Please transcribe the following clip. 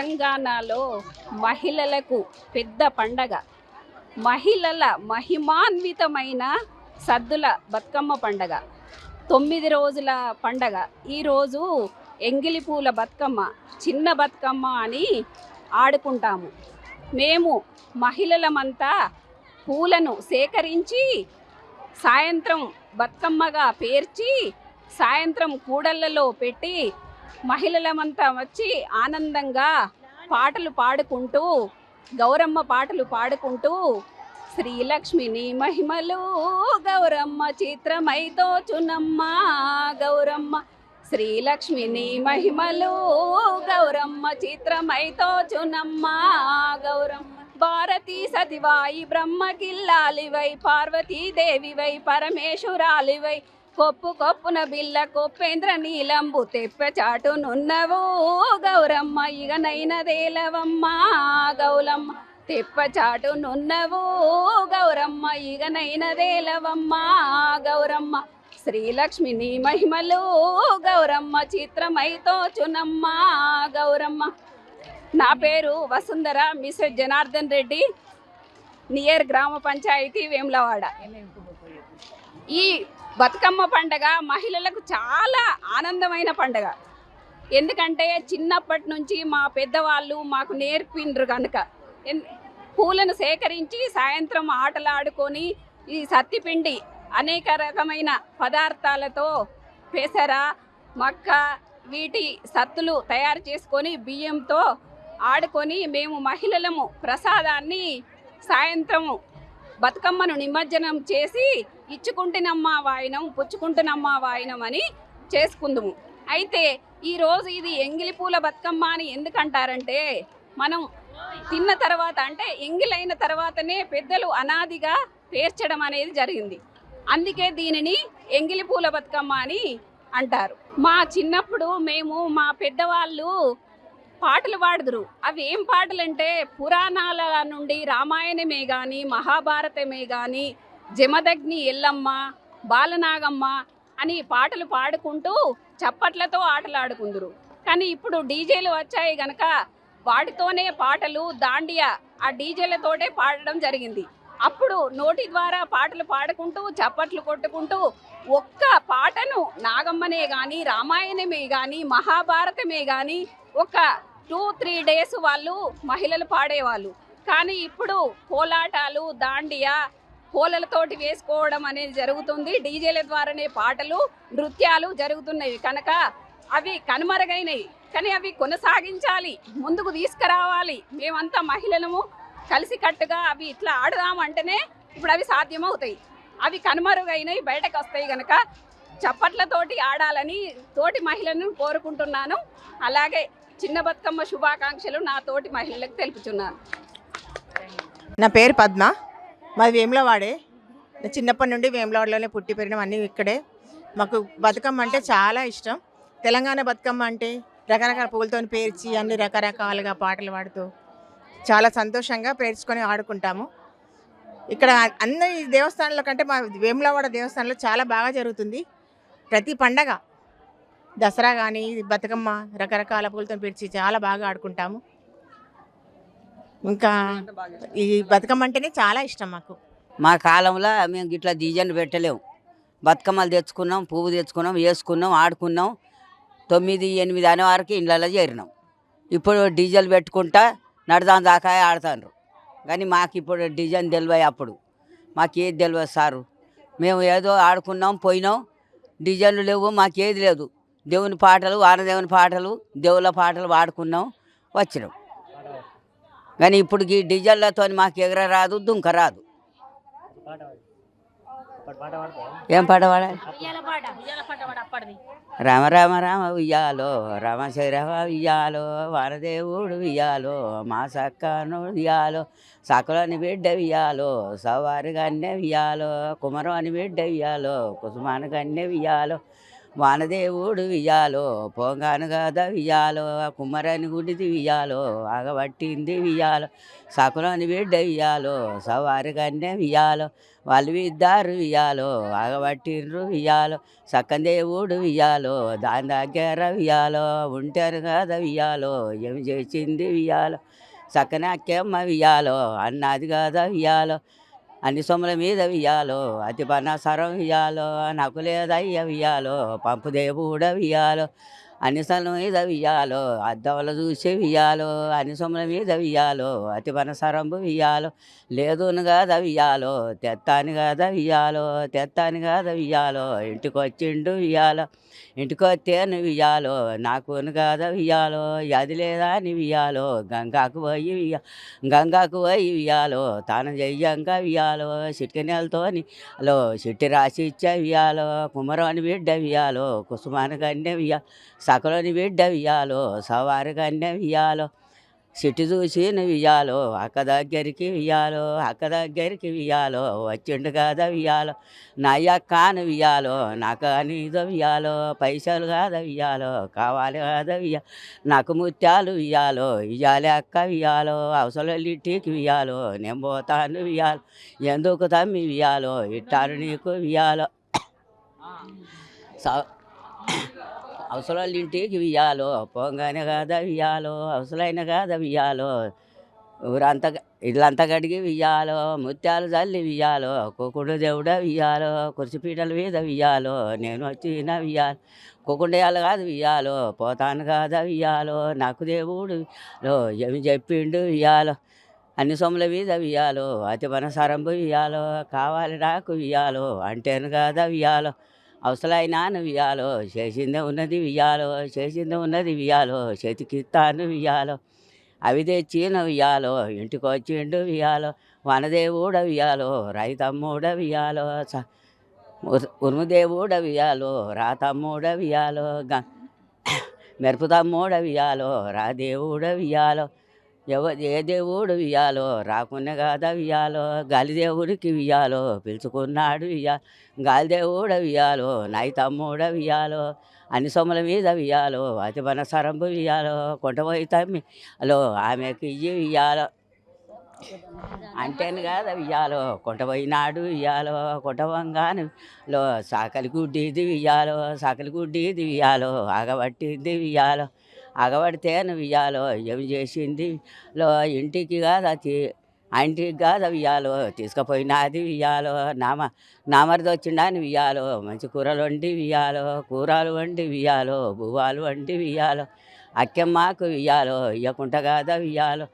తెలంగాణలో మహిళలకు పెద్ద పండగ. మహిళల మహిమాన్వితమైన సద్దుల బతుకమ్మ పండగ. 9 రోజుల పండగ. ఈరోజు ఎంగిలి పూల బతుకమ్మ, చిన్న బతుకమ్మ అని ఆడుకుంటాము. మేము మహిళలమంతా పూలను సేకరించి సాయంత్రం బతుకమ్మగా పేర్చి సాయంత్రం కూడళ్లలో పెట్టి మహిళలమంతా వచ్చి ఆనందంగా పాటలు పాడుకుంటూ, గౌరమ్మ పాటలు పాడుకుంటూ, శ్రీలక్ష్మిని మహిమలు గౌరమ్మ చిత్రమైతో చునమ్మ గౌరమ్మ, శ్రీలక్ష్మిని మహిమలు గౌరమ్మ చిత్రమైతో చునమ్మ గౌరమ్మ, భారతీ సతివాయి బ్రహ్మకిల్లాలివై పార్వతీదేవివై పరమేశ్వరాలివై, కొప్పు కొప్పున బిల్ల కొప్పేంద్ర నీలంబు తెప్ప చాటునున్నవో గౌరమ్మ, ఇక నైనదేలవమ్మ గౌలమ్మ, తెప్ప చాటునున్నవో గౌరమ్మ, ఇక నైనదేలవమ్మ గౌరమ్మ, శ్రీలక్ష్మిని మహిమలు గౌరమ్మ చిత్రమైతో చునమ్మ గౌరమ్మ. నా పేరు వసుంధర, మిస్టర్ జనార్దన్ రెడ్డి, నియర్ గ్రామ పంచాయతీ వేములవాడ. ఈ బతుకమ్మ పండగ మహిళలకు చాలా ఆనందమైన పండగ. ఎందుకంటే చిన్నప్పటి నుంచి మా పెద్దవాళ్ళు మాకు నేర్పిండ్రు కనుక. పూలను సేకరించి సాయంత్రం ఆటలాడుకొని ఈ సత్తిపిండి అనేక రకమైన పదార్థాలతో పెసర, మక్క, వీటి సత్తులు తయారు చేసుకొని బియ్యంతో ఆడుకొని మేము మహిళలము ప్రసాదాన్ని సాయంత్రము బతుకమ్మను నిమజ్జనం చేసి ఇచ్చుకుంటున్నమ్మా వాయినం పుచ్చుకుంటున్నమ్మా వాయినం అని చేసుకుందుము. అయితే ఈరోజు ఇది ఎంగిలి పూల బతుకమ్మ అని ఎందుకంటారంటే, మనం తిన్న తర్వాత అంటే ఎంగిలైన తర్వాతనే పెద్దలు అనాదిగా పేర్చడం అనేది జరిగింది. అందుకే దీనిని ఎంగిలి పూల బతుకమ్మ అని అంటారు. మా చిన్నప్పుడు మేము మా పెద్దవాళ్ళు పాటలు పాడుదురు. అవి ఏం పాటలు అంటే పురాణాల నుండి రామాయణమే కానీ మహాభారతమే కానీ జమదగ్ని ఎల్లమ్మ, బాలనాగమ్మ అని పాటలు పాడుకుంటూ చప్పట్లతో ఆటలు ఆడుకుందురు. కానీ ఇప్పుడు డీజేలు వచ్చాయి గనక వాటితోనే పాటలు దాండియా ఆ డీజేలతోటే పాడడం జరిగింది. అప్పుడు నోటి ద్వారా పాటలు పాడుకుంటూ చప్పట్లు కొట్టుకుంటూ ఒక్క పాటను నాగమ్మనే కానీ రామాయణమే కానీ మహాభారతమే కానీ ఒక 2-3 డేస్ వాళ్ళు మహిళలు పాడేవాళ్ళు. కానీ ఇప్పుడు కోలాటాలు దాండియా కోలలతోటి వేసుకోవడం అనేది జరుగుతుంది. డీజేల ద్వారానే పాటలు నృత్యాలు జరుగుతున్నాయి కనుక అవి కనుమరుగైనవి. కానీ అవి కొనసాగించాలి, ముందుకు తీసుకురావాలి. మేమంతా మహిళలము కలిసికట్టుగా అవి ఇట్లా ఆడదామంటేనే ఇప్పుడు అవి సాధ్యమవుతాయి. అవి కనుమరుగైనవి బయటకు వస్తాయి కనుక చప్పట్లతోటి ఆడాలని తోటి మహిళలను కోరుకుంటున్నాను. అలాగే చిన్న బతుకమ్మ శుభాకాంక్షలు నా తోటి మహిళలకు తెలుపుతున్నాను. నా పేరు పద్మ, మాది వేములవాడే. చిన్నప్పటి నుండి వేములవాడలోనే పుట్టి పెరిగినాం, అన్నీ ఇక్కడే. మాకు బతుకమ్మ అంటే చాలా ఇష్టం. తెలంగాణ బతుకమ్మ అంటే రకరకాల పువ్వులతో పేర్చి అన్ని రకరకాలుగా పాటలు పాడుతూ చాలా సంతోషంగా పేర్చుకొని ఆడుకుంటాము. ఇక్కడ అన్ని దేవస్థానాల కంటే మా వేములవాడ దేవస్థానంలో చాలా బాగా జరుగుతుంది. ప్రతి పండగ దసరా కానీ బతుకమ్మ రకరకాల పూలతో పేర్చి చాలా బాగా ఆడుకుంటాము. ఇంకా ఈ బతుకమ్మ అంటేనే చాలా ఇష్టం మాకు. మా కాలంలో మేము ఇట్లా డీజేలు పెట్టలేము. బతుకమ్మలు తెచ్చుకున్నాం, పువ్వు తెచ్చుకున్నాం, వేసుకున్నాం, ఆడుకున్నాం. 9-8 అనే వరకు ఇళ్ళల్లో చేరినాం. ఇప్పుడు డీజేలు పెట్టుకుంటా నడదాం దాకా ఆడుతాండ్రు. కానీ మాకు ఇప్పుడు డీజేలు తెలివాయి. అప్పుడు మాకేది తెలియదు సారు. మేము ఏదో ఆడుకున్నాం, పోయినాం. డీజేలు లేవు, మాకేది లేదు. దేవుని పాటలు, వానదేవుని పాటలు, దేవుళ్ళ పాటలు పాడుకున్నాం, వచ్చినాం. కానీ ఇప్పుడు ఈ డీజేలతో మాకు ఎగర రాదు, దుంక రాదు. ఏం పాట పాడాలి? రామ రామ రామ ఉయ్యాలో, రామ శ్రీరామ ఉయ్యాలో, వానదేవుడు ఉయ్యాలో, మా సక్కను ఉయ్యాలో, సకలని బిడ్డ ఉయ్యాలో, సవారి గన్నె ఉయ్యాలో, కుమరం అని బిడ్డ ఉయ్యాలో, కుసుమాని గన్నె ఉయ్యాలో, వానదేవుడు వియాలో పొంగాను కదా వియాలో కుమ్మరని గుడిది వియాలో ఆగబట్టింది వియాలో సకులని బిడ్డ వియాలో సవారి కన్య వియాలో వాళ్ళు ఇద్దరు వియాలో ఆగబట్టిండ్రు వియాలో సక్కదేవుడు వియాలో దాని దగ్గర వియాలో ఉంటారు కదా వియాలో ఏమి చేసింది వియాలో సక్కన అక్కెమ్మ వియాలో అన్నది కదా వియాలో అన్ని సొమ్ముల మీద వియాలో అతి పన్నసరం వియాలో నాకు లేదయ్య వియాలో పంపు దేవుడ వియాలో అన్ని సొమ్ముల మీద వియాలో అద్దవలు చూసి వియాలో అన్ని సొమ్ముల మీద వియాలో అతి పన్నసరంబు వియాలో లేదును కాదా వియాలో తెత్తాని కాదా వియాలో తెత్తాని కాదా వియాలో ఇంటికి వచ్చిండు వియాలో ఇంటికి వస్తేను వియాలో నాకును కాదా వియాలో అది లేదా అని వియాలో గంగాకు పోయి గంగాకు పోయి వియాలో తాను చెయ్యంగా వియాలో చిటికి నెలతోని లో చిట్టి రాసి ఇచ్చే వియాలో కుమరాని బిడ్డ వియాలో కుసుమాని కన్య వియాలో సకలని బిడ్డ వియాలో సవారి కన్య వియాలో చిట్టి చూసి వియాలో అక్క దగ్గరికి వియాలో అక్క దగ్గరికి వియాలో వచ్చిండు కదా వియాలో నా అక్కను వియాలో నాకు నీదో వియాలో పైసలు కాదా వియాలో కావాలి కాదా వియాలో నాకు ముత్యాలు వియాలో ఇయ్యాలి అక్క వియాలో అవసరం ఇంటికి వియాలో నేను పోతాను వియాలో ఎందుకు తమ్మి వియాలో ఇట్టాను నీకు వియాలో అవసరాలు ఇంటికి వియాలో పొంగానే కాదా వియాలో అవసరమైన కాదా వియాలో ఊరంతా ఇల్లంతా కడిగి వియాలో ముత్యాలు చల్లి వియాలో కుకుడు దేవుడ వియాలో కుర్చీపీటల మీద వియాలో నేను వచ్చిన వియాలో కుకుండయాలు కాదు వియాలో పోతాను కాదా వియాలో నాకు దేవుడు ఏమి చెప్పిండు వియాలో అన్ని సొమ్ముల మీద వియాలో అతి మనసరంబు వియాలో కావాలి నాకు వియాలో అంటేను కాదా వియాలో అవసరమైనాను వియాలో చేసిందే ఉన్నది వియాలో చేసిందే ఉన్నది వియాలో చేతికిస్తాను వియాలో అవి తెచ్చిన వియాలో ఇంటికి వచ్చిండు వియాలో వనదేవుడ వియాలో రైతమ్మూడ వియాలో ఉరుముదేవుడ వియాలో రాతమ్మూడ వియాలో మెరుపుతమ్మూడ వియాలో రాదేవుడ వియాలో ఏ దేవుడు వియాలో రాకున్న కాదా వియాలో గాలిదేవుడికి వియాలో పిలుచుకున్నాడు వియాలో గాలిదేవుడ వియాలో నాయి తమ్ముడ వియాలో అన్ని సొమ్ముల మీద వియాలో అతి మనసరంబు వియాలో కొంటపోయి తమ్మి హలో ఆమెకి ఇయ్యి వియాలో అంటేను కాదా వియాలో కొంటపోయినాడు వియాలో కొంటవంగాను లో సాకలి గుడ్డిది వియాలో సాకలి గుడ్డిది వియాలో ఆగబట్టింది వియాలో ఆగబడితేను వియాలో ఏమి చేసింది లో ఇంటికి కాదా ఇంటికి కాదా వియాలో తీసుకుపోయినది వియాలో నామరిది వచ్చిండని వియాలో మంచి కూరలు వండి వియాలో కూరలు వండి వియాలో బువ్వాలు వండి వియాలో అక్కెమ్మకు వియాలో ఇవ్వకుంట కాదా వియాలో